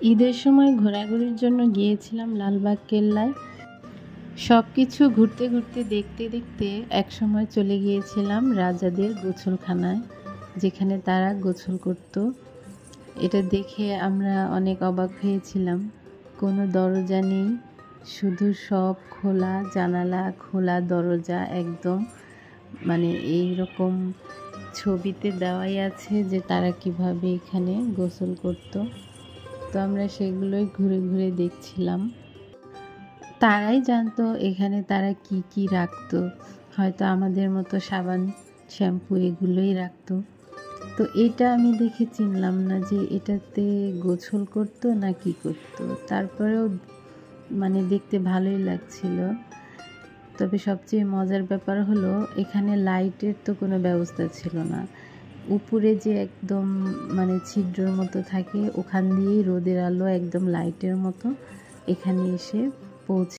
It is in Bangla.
ঈদের সময় ঘোরাঘুরির জন্য গিয়েছিলাম লালবাগ কেল্লায়। সব কিছু ঘুরতে ঘুরতে দেখতে দেখতে একসময় চলে গিয়েছিলাম রাজাদের গোসলখানায়, যেখানে তারা গোসল করত। এটা দেখে আমরা অনেক অবাক হয়েছিলাম। কোনো দরজা নেই, শুধু সব খোলা জানালা, খোলা দরজা, একদম মানে এইরকম ছবিতে দেওয়াই আছে যে তারা কিভাবে এখানে গোসল করত। তো আমরা সেগুলোই ঘুরে ঘুরে দেখছিলাম। তারাই জানতো এখানে তারা কি কি রাখতো, হয়তো আমাদের মতো সাবান শ্যাম্পু এগুলোই রাখতো। তো এটা আমি দেখে চিনলাম না যে এটাতে গোসল করতো না কি করতো। তারপরেও মানে দেখতে ভালোই লাগছিল। তবে সবচেয়ে মজার ব্যাপার হলো এখানে লাইটের তো কোনো ব্যবস্থা ছিল না। উপরে যে একদম মানে ছিদ্রের মতো থাকে, ওখান দিয়েই রোদের আলো একদম লাইটের মতো এখানে এসে পৌঁছে।